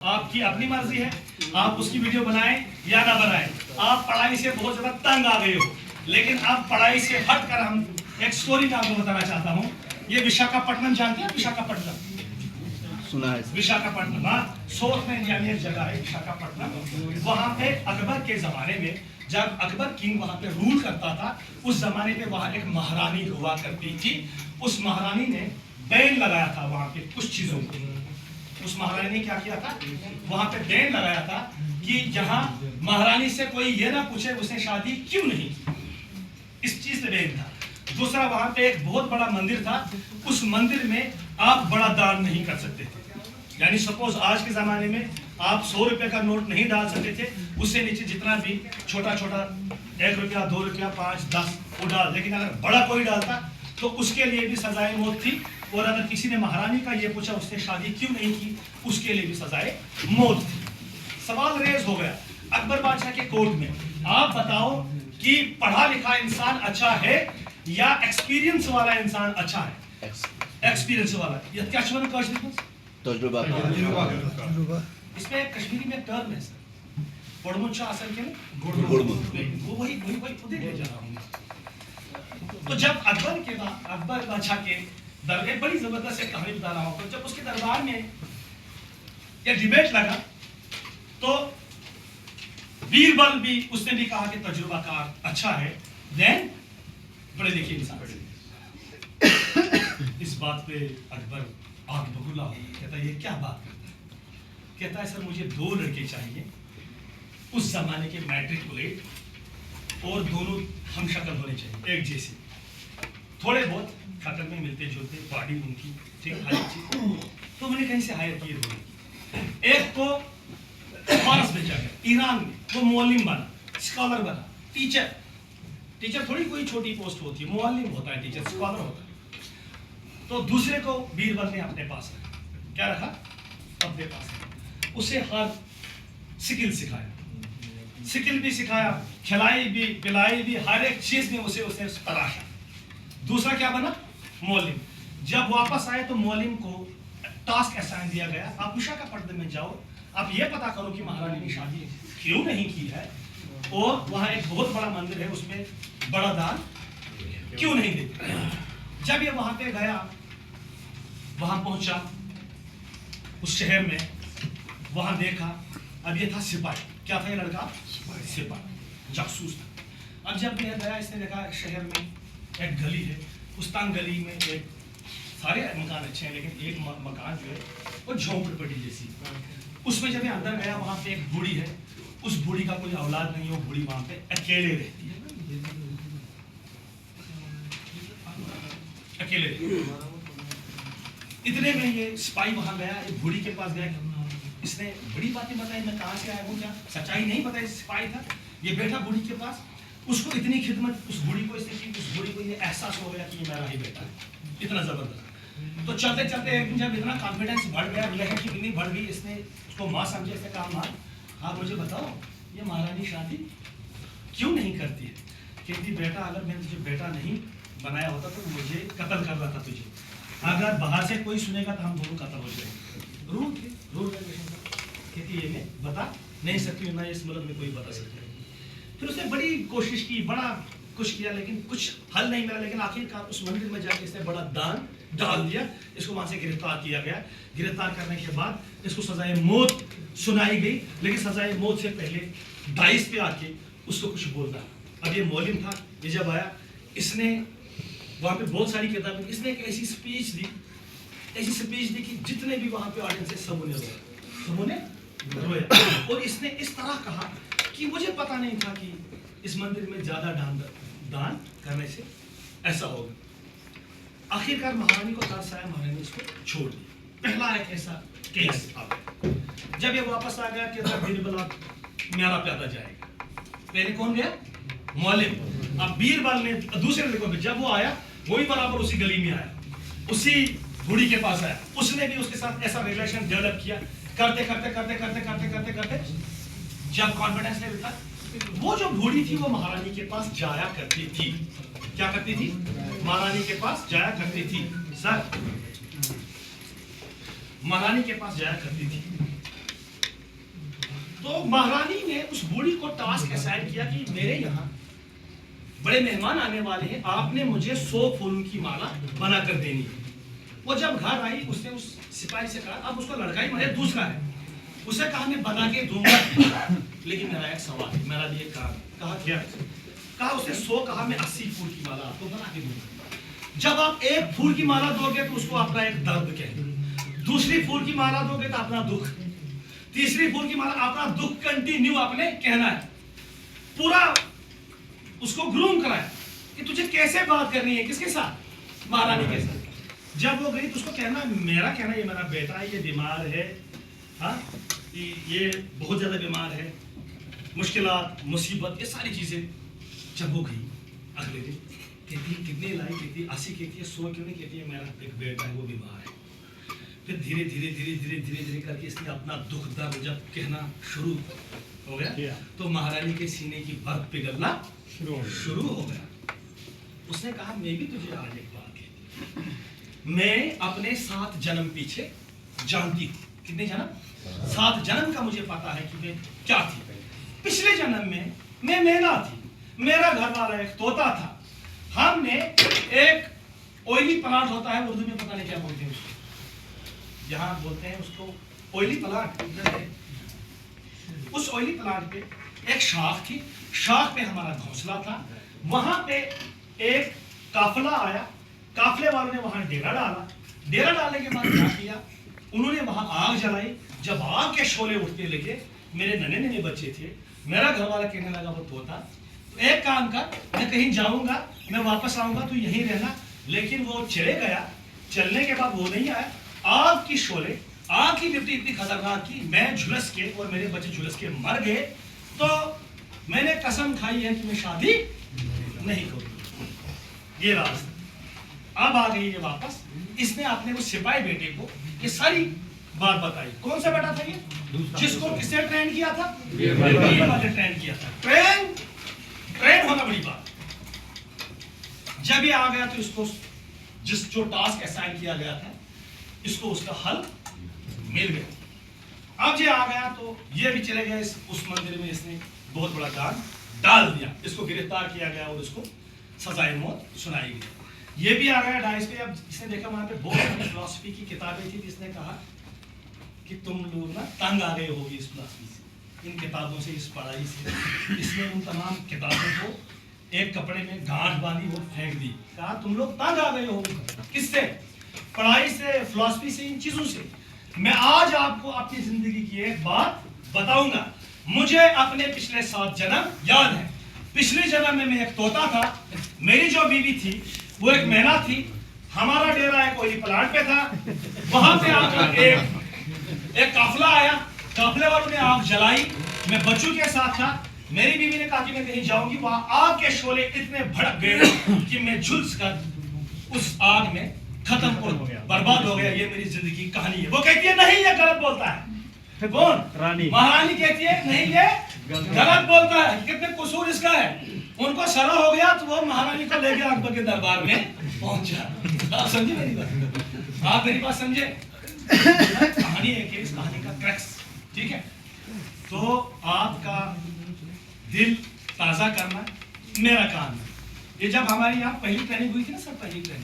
आपकी अपनी मर्जी है, आप उसकी वीडियो बनाएं या ना बनाएं। आप पढ़ाई से बहुत ज्यादा तंग आ गए हो, लेकिन आप पढ़ाई से हटकर हम एक स्टोरी मैं आपको बताना चाहता हूँ। ये विशाखापट्टनम जानते हैं? विशाखापट्टनम सुना है। विशाखापट्टनम, हाँ, साउथ में इंडिया में एक जगह है विशाखापट्टनम। वहां पे अकबर के जमाने में जब अकबर किंग वहां पे रूल करता था, उस जमाने पे वहां एक महारानी हुआ करती थी। उस महारानी ने बैन लगाया था वहां पे कुछ चीजों को। उस महारानी ने क्या किया था, वहां पे बैन लगाया था कि जहां महारानी से कोई ये ना पूछे उसने शादी क्यों नहीं की, इस चीज से बैन था। दूसरा, वहां पे एक बहुत बड़ा मंदिर था, उस मंदिर में आप बड़ा दान नहीं कर सकते थे। यानी सपोज आज के जमाने में आप 100 रुपए का नोट नहीं डाल सकते थे, उससे नीचे जितना भी छोटा छोटा 1 रुपया 2 रुपया 5 10 वो डाल, लेकिन अगर बड़ा कोई डालता तो उसके लिए भी सजाए मौत थी। और अगर किसी ने महारानी का ये पूछा उसने शादी क्यों नहीं की, उसके लिए भी सजाए मौत थी। सवाल रेज हो गया अकबर बादशाह के कोर्ट में, आप बताओ कि पढ़ा लिखा इंसान अच्छा है या एक्सपीरियंस वाला इंसान अच्छा है? एक्सपीरियंस वाला। ये क्या शब्द है? तजुर्बा। इसमें कश्मीरी में टर्म है सर, पड़मुचा असल के वो वही खुद ही ले जा रहा हूँ। तो जब अकबर के बाद अकबर बादशाह के दरबार, बड़ी जबरदस्त एक कहानी बता रहा हूँ, तो जब उसके दरबार में यह डिबेट लगा तो बीरबल भी उसने भी कहा कि तजुर्बाकार अच्छा है देन पढ़े लिखे इंसान। इस बात पे अकबर आग बबूला हो, कहता ये क्या बात करता है? कहता है सर मुझे 2 लड़के चाहिए, उस जमाने के मैट्रिकुलेट, और दोनों हम शक्ल होने चाहिए, एक जैसे, थोड़े बहुत शक्ल में मिलते जुलते, बॉडी उनकी ठीक हर एक चीज। तो मैंने कहीं से हायर किए दोनों। एक को फारस भेजा गया ईरान में, वो मुअल्लिम बना, स्कॉलर बना, टीचर। टीचर थोड़ी कोई छोटी पोस्ट होती है, मुअल्लिम होता है टीचर, स्कॉलर होता है। तो दूसरे को बीरबल ने अपने पास रखा। क्या रखा? अपने पास रखा। उसे हर स्किल सिखाया, स्किल भी सिखाया, खिलाई भी पिलाई भी, हर एक चीज में उसने तराशा। दूसरा क्या बना? मौलिम। जब वापस आए तो मौलिम को टास्क असाइन दिया गया, आप विशाखापट्टनम में जाओ, आप ये पता करो कि महारानी ने शादी क्यों नहीं की है, और वहां एक बहुत बड़ा मंदिर है उसमें बड़ा दान क्यों नहीं देते। जब ये वहां पे गया, वहां पहुंचा उस शहर में, वहां देखा, अब ये था सिपाही। क्या था ये लड़का? सिपाही, जासूस था। अब जब मैं गया, इसने देखा शहर में एक गली है, उस तंग गली में एक, सारे मकान अच्छे हैं लेकिन एक मकान जो है वो झोंपड़पट्टी जैसी। उसमें जब मैं अंदर गया, वहां पे एक बूढ़ी है, उस बूढ़ी का कोई औलाद नहीं है, वो बूढ़ी वहां पे अकेले रहती है, अकेले। इतने में ये सिपाही वहां गया, एक बूढ़ी के पास गया, इसने बड़ी बातें बताई, मैं कहां से आया हूँ, क्या सच्चाई नहीं पता। इस सिपाही था, ये बैठा बूढ़ी के पास, उसको इतनी खिदमत उस बूढ़ी को इसने की, उस बूढ़ी को ये एहसास हो गया कि ये मेरा ही बेटा है, इतना जबरदस्त। तो चलते चलते एक दिन जब इतना कॉन्फिडेंस बढ़ गया, रिलेशनशिप इतनी बढ़ गई, इसने उसको माँ समझे, इसने कहा माँ आप मुझे बताओ ये महारानी शादी क्यों नहीं करती है? कहती बेटा अगर मैंने तुझे बेटा नहीं बनाया होता तो मुझे कत्ल कर रहा था तुझे, अगर बाहर से कोई सुनेगा तो हम दोनों कत्ल हो जाएंगे। रूल कहती ये मैं बता नहीं सकती, ना इस मुल्क में कोई बता सकता। फिर उसने बड़ी कोशिश की, बड़ा कुछ किया, लेकिन कुछ हल नहीं मिला। लेकिन आखिरकार उस मंदिर में जाके इसने बड़ा दान डाल दिया, इसको वहां से गिरफ्तार किया गया। गिरफ्तार करने के बाद इसको सजाए मौत सुनाई गई, लेकिन सजाए मौत से पहले डाइस पे आके उसको कुछ बोलना। अब ये मौलिम था, ये जब आया, इसने वहां पे बहुत सारी किताबें, इसने एक ऐसी स्पीच दी कि जितने भी वहां पे ऑडियंस है सबने रोया। और इसने इस तरह कहा कि मुझे पता नहीं था कि इस मंदिर में ज्यादा दान करने से ऐसा होगा। आखिरकार महारानी को तरस आया, महारानी ने इसको छोड़ दिया। पहला एक ऐसा केस आ गया। जब ये वापस आ गया कि बीरबल मेरा प्यादा जाएगा, पहले कौन गया? मौलिम। अब बीरबल ने दूसरे लड़कों पे, जब वो आया वही बराबर उसी गली में आया, उसी बूढ़ी के पास आया, उसने भी उसके साथ ऐसा रिलेशन डेवलप किया। करते करते करते करते करते करते करते जब कॉन्फिडेंस लेवल था, वो जो बूढ़ी थी वो महारानी के पास जाया करती थी। क्या करती थी? महारानी के पास जाया करती थी। सर, महारानी के पास जाया करती थी। तो महारानी ने उस बूढ़ी को टास्क असाइन किया कि मेरे यहाँ बड़े मेहमान आने वाले हैं, आपने मुझे 100 फूलों की माला बना कर देनी है। वो जब घर आई उसने उस सिपाही से कहा, अब उसका लड़का ही मरे, दूसरा है, उसे कहा मैं बना के दूंगा, लेकिन मेरा एक सवाल है, मेरा भी एक काम है। कहा क्या? कहा उसने 100 कहा, मैं 80 फूल की माला आपको बना के दूंगा। जब आप एक फूल की माला दोगे तो उसको अपना एक दर्द कहेंगे, दूसरी फूल की माला दोगे तो अपना दुख, तीसरी फूल की माला अपना दुख कंटिन्यू आपने कहना है। पूरा उसको ग्रूम कराया कि तुझे कैसे बात करनी है, किसके साथ? महारानी के साथ। जब वो गई तो उसको कहना, मेरा कहना ये मेरा बेटा है, ये बीमार है, हाँ ये बहुत ज्यादा बीमार है, मुश्किलात मुसीबत ये सारी चीजें। जब वो गई अगले दिन कहती कितने लाई, कहती 80, कहती है 100 क्यों नहीं, कहती है मेरा एक बेटा है वो बीमार है। फिर धीरे धीरे धीरे धीरे धीरे धीरे करके इसने अपना दुख दर्द जब कहना शुरू हो गया तो महारानी के सीने की बर्फ पिघलना शुरू हो गया। उसने कहा मैं भी तुझे आज एक बात कहती हूं, मैं अपने 7 जन्म पीछे जानती हूँ। कितने जन्म? 7 जन्म का मुझे पता है कि मैं क्या थी। पिछले जन्म में मैं मैना थी, मेरा घर वाला एक तोता था, हमने एक ऑयली प्लांट होता है, उर्दू में पता नहीं क्या बोलते हैं उसको, यहाँ बोलते हैं उसको ऑयली प्लांट। उस ऑयली प्लांट पे एक शाख थी, शाख पे हमारा घोंसला था, वहां पे एक काफिला आया, काफिले वालों ने वहां डेरा डाला, डेरा डालने के बाद क्या किया, उन्होंने वहां आग जलाई। जब आग के शोले उठने लगे, मेरे नन्हे नन्हे बच्चे थे, मेरा घर वाला कहने लगा वो तोता तो एक काम कर, मैं कहीं जाऊंगा, मैं वापस आऊंगा, तू यहीं रहना। लेकिन वो चले गया, चलने के बाद वो नहीं आया। आग की शोले, आग की लिपटी इतनी खतरनाक की, मैं झुलस के और मेरे बच्चे झुलस के मर गए। तो मैंने कसम खाई है कि मैं शादी नहीं करूंगा। ये रास्ता अब आ गई है वापस। इसने अपने उस सिपाही बेटे को ये सारी बात बताई। कौन सा बेटा था ये? जिसको किसने ट्रेन किया था? वाले ट्रेन किया था। ट्रेन होना बड़ी बात। जब ये आ गया तो इसको जो टास्क असाइन किया गया था, इसको उसका हल मिल गया। अब ये आ गया तो ये भी चले गया उस मंदिर में, इसने बहुत बड़ा काम डाल दिया, इसको गिरफ्तार किया गया और इसको सजाए मौत सुनाई गई। ये भी आ गया डाइस पे। अब इसने देखा वहां पे बहुत सारी फिलॉसफी की किताबें थी, इसने कहा कि तुम लोग ना तंग आ गए होगी इस फिलॉसफी से, इन किताबों से, इस पढ़ाई से। इसने उन तमाम किताबों को एक कपड़े में गांठ बांधी और फेंक दी। कहा तुम लोग तंग आ गए होगे किससे? पढ़ाई से, फिलॉसफी से, इन चीजों से। मैं आज आपको अपनी जिंदगी की एक बात बताऊंगा। मुझे अपने पिछले 7 जन्म याद है। पिछले जन्म में मैं एक तोता था, मेरी जो बीवी थी वो एक मैना थी, हमारा डेरा एक ऑयली प्लांट पे था। वहां पे आकर एक काफिला आया, काफिले वालों ने आग जलाई, मैं बच्चों के साथ था। मेरी बीवी ने कहा कि मैं कहीं जाऊंगी, वहां आग के शोले इतने भड़क गए कि मैं झुलस कर उस आग में खत्म और बर्बाद हो गया। ये मेरी जिंदगी की कहानी है। वो कहती है नहीं ये गलत बोलता है। कौन? रानी। महारानी कहती है नहीं ये गलत बोलता है, कितने कसूर इसका है। उनको शरा हो गया तो वो महारानी को लेके अकबर के दरबार में पहुंचा। आप समझे मेरी बात? आप मेरी बात समझे? कहानी है कि इस कहानी का क्रक्स, ठीक है? तो आपका दिल ताजा करना मेरा काम है। ये जब हमारी यहाँ पहली ट्रेनिंग हुई थी ना सर, पहली ट्रेनिंग